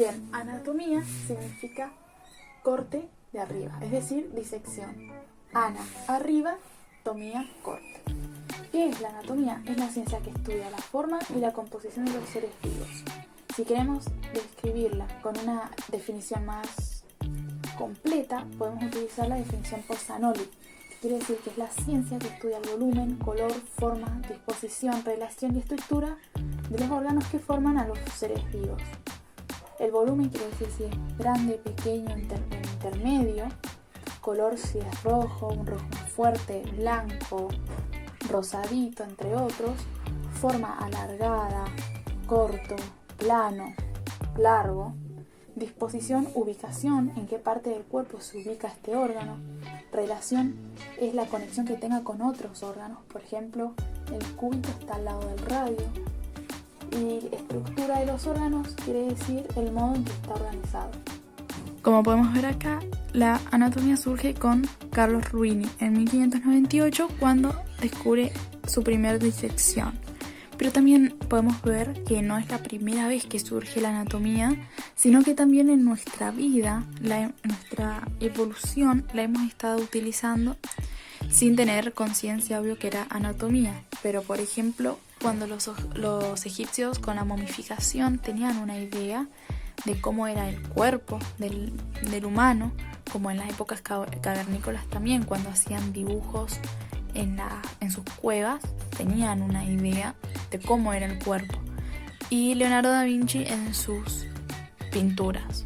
Bien, anatomía significa corte de arriba, es decir, disección. Ana, arriba, tomía, corte. ¿Qué es la anatomía? Es la ciencia que estudia la forma y la composición de los seres vivos. Si queremos describirla con una definición más completa, podemos utilizar la definición por Zanoli, que quiere decir que es la ciencia que estudia el volumen, color, forma, disposición, relación y estructura de los órganos que forman a los seres vivos. El volumen quiere decir si es grande, pequeño, intermedio, color si es rojo, un rojo más fuerte, blanco, rosadito, entre otros, forma alargada, corto, plano, largo, disposición, ubicación, en qué parte del cuerpo se ubica este órgano, relación es la conexión que tenga con otros órganos, por ejemplo, el cúbito está al lado del radio, y estructura de los órganos quiere decir el modo en que está organizado. Como podemos ver acá, la anatomía surge con Carlos Ruini en 1598 cuando descubre su primer disección. Pero también podemos ver que no es la primera vez que surge la anatomía, sino que también en nuestra vida, nuestra evolución, la hemos estado utilizando sin tener conciencia, obvio, que era anatomía. Pero, por ejemplo, cuando los egipcios con la momificación tenían una idea de cómo era el cuerpo del humano, como en las épocas cavernícolas también, cuando hacían dibujos en sus cuevas, tenían una idea de cómo era el cuerpo. Y Leonardo da Vinci en sus pinturas.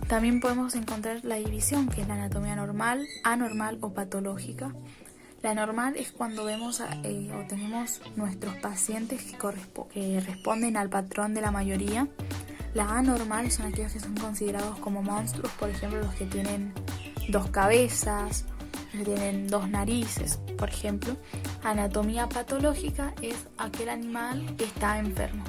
También podemos encontrar la división, que es la anatomía normal, anormal o patológica. La normal es cuando vemos o tenemos nuestros pacientes que responden al patrón de la mayoría. Las anormales son aquellos que son considerados como monstruos, por ejemplo, los que tienen 2 cabezas, los que tienen 2 narices, por ejemplo. Anatomía patológica es aquel animal que está enfermo.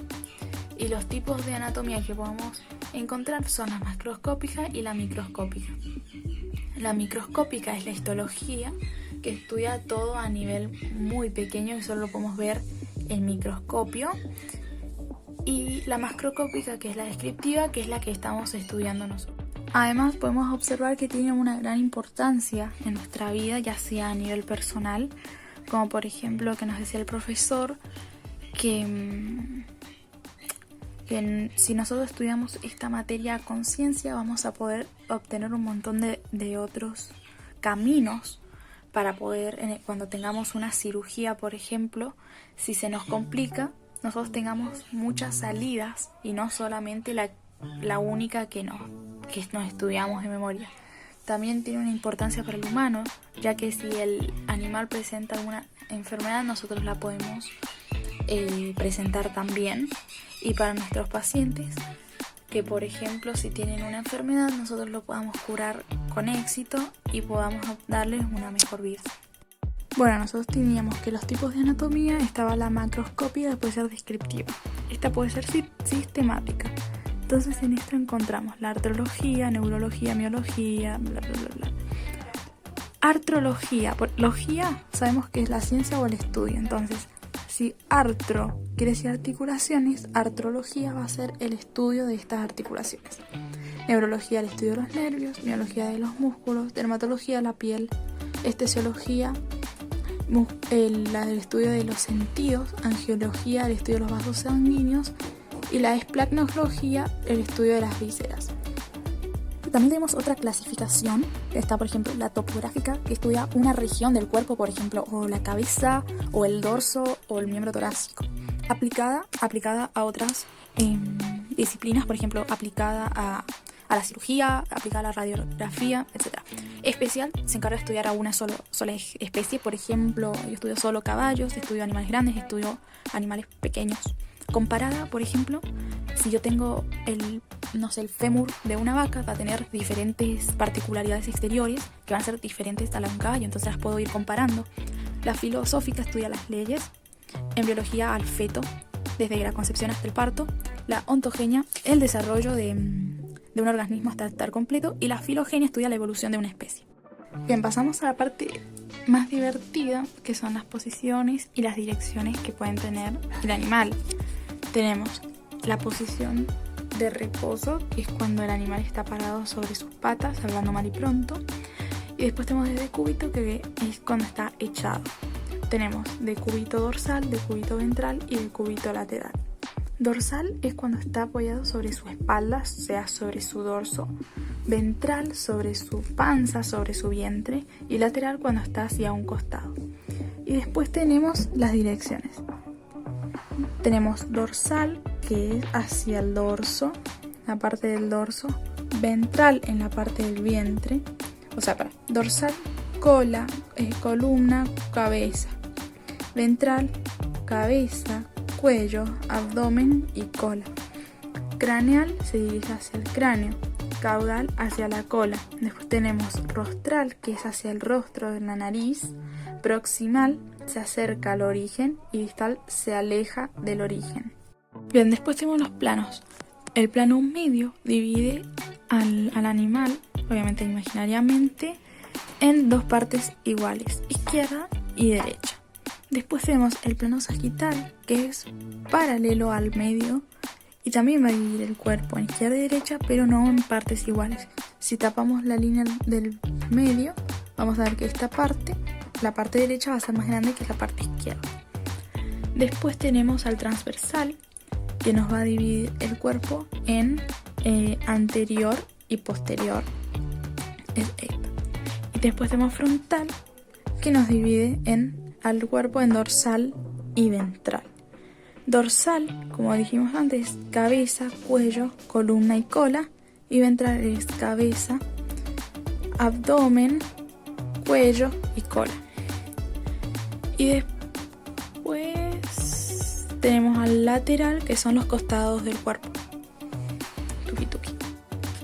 Y los tipos de anatomía que podemos encontrar son la macroscópica y la microscópica. La microscópica es la histología, que estudia todo a nivel muy pequeño y solo lo podemos ver en microscopio. Y la macroscópica, que es la descriptiva, que es la que estamos estudiando nosotros. Además, podemos observar que tiene una gran importancia en nuestra vida, ya sea a nivel personal, como por ejemplo que nos decía el profesor, que si nosotros estudiamos esta materia a conciencia, vamos a poder obtener un montón de otros caminos para poder, cuando tengamos una cirugía, por ejemplo, si se nos complica, nosotros tengamos muchas salidas y no solamente la única que nos estudiamos de memoria. También tiene una importancia para el humano, ya que si el animal presenta alguna enfermedad, nosotros la podemos presentar también. Y para nuestros pacientes, que por ejemplo si tienen una enfermedad, nosotros lo podamos curar con éxito y podamos darles una mejor vida. Bueno, nosotros teníamos que los tipos de anatomía estaba la macroscópica, después ser descriptiva. Esta puede ser sistemática. Entonces en esto encontramos la artrología, neurología, miología, bla bla bla bla. Artrología, logía sabemos que es la ciencia o el estudio. Entonces, si artro quiere decir articulaciones, artrología va a ser el estudio de estas articulaciones. Neurología, el estudio de los nervios, miología de los músculos, dermatología, la piel, estesiología, el estudio de los sentidos, angiología, el estudio de los vasos sanguíneos y la esplagnología, el estudio de las vísceras. También tenemos otra clasificación, está por ejemplo la topográfica, que estudia una región del cuerpo, por ejemplo, o la cabeza, o el dorso, o el miembro torácico. Aplicada a otras disciplinas, por ejemplo, aplicada a la cirugía, aplicada a la radiografía, etc. Especial se encarga de estudiar a una sola especie, por ejemplo, yo estudio solo caballos, estudio animales grandes, estudio animales pequeños. Comparada, por ejemplo, si yo tengo el fémur de una vaca, va a tener diferentes particularidades exteriores que van a ser diferentes a la de un caballo, entonces las puedo ir comparando. La filosófica estudia las leyes, embriología al feto, desde la concepción hasta el parto, la ontogenia, el desarrollo de un organismo hasta estar completo, y la filogenia estudia la evolución de una especie. Bien, pasamos a la parte más divertida, que son las posiciones y las direcciones que pueden tener el animal. Tenemos la posición de reposo, que es cuando el animal está parado sobre sus patas, hablando mal y pronto. Y después tenemos de decúbito, que es cuando está echado. Tenemos decúbito dorsal, decúbito ventral y decúbito lateral. Dorsal es cuando está apoyado sobre su espalda, o sea, sobre su dorso. Ventral sobre su panza, sobre su vientre. Y lateral cuando está hacia un costado. Y después tenemos las direcciones. Tenemos dorsal, que es hacia el dorso, la parte del dorso. Ventral en la parte del vientre. O sea, dorsal, cola, columna, cabeza. Ventral, cabeza, cuello, abdomen y cola. Craneal se dirige hacia el cráneo. Caudal hacia la cola. Después tenemos rostral, que es hacia el rostro de la nariz. Proximal se acerca al origen y distal se aleja del origen. Bien, después tenemos los planos. El plano medio divide al animal, obviamente imaginariamente, en dos partes iguales, izquierda y derecha. Después tenemos el plano sagital, que es paralelo al medio y también va a dividir el cuerpo en izquierda y derecha, pero no en partes iguales. Si tapamos la línea del medio, vamos a ver que esta parte, la parte derecha, va a ser más grande que la parte izquierda. Después tenemos al transversal, que nos va a dividir el cuerpo en anterior y posterior. Y después tenemos frontal, que nos divide al cuerpo en dorsal y ventral. Dorsal, como dijimos antes, cabeza, cuello, columna y cola. Y ventral es cabeza, abdomen, cuello y cola. Y después tenemos al lateral, que son los costados del cuerpo. Tuki tuki.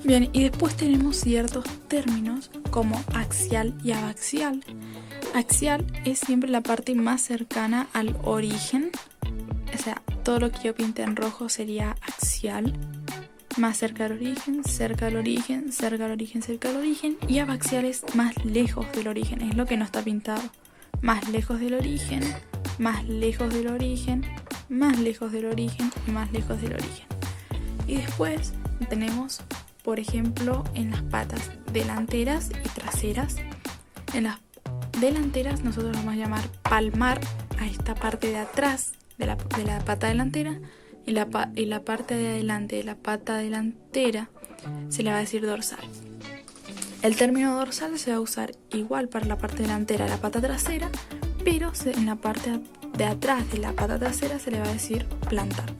Bien, y después tenemos ciertos términos como axial y abaxial. Axial es siempre la parte más cercana al origen. O sea, todo lo que yo pinte en rojo sería axial. Más cerca del origen, cerca del origen, cerca del origen, cerca del origen. Y abaxial es más lejos del origen, es lo que no está pintado. Más lejos del origen, más lejos del origen, más lejos del origen y más lejos del origen. Y después tenemos, por ejemplo, en las patas delanteras y traseras. En las delanteras nosotros vamos a llamar palmar a esta parte de atrás de la pata delantera, y la parte de adelante de la pata delantera se le va a decir dorsal. El término dorsal se va a usar igual para la parte delantera de la pata trasera, pero en la parte de atrás de la pata trasera se le va a decir plantar.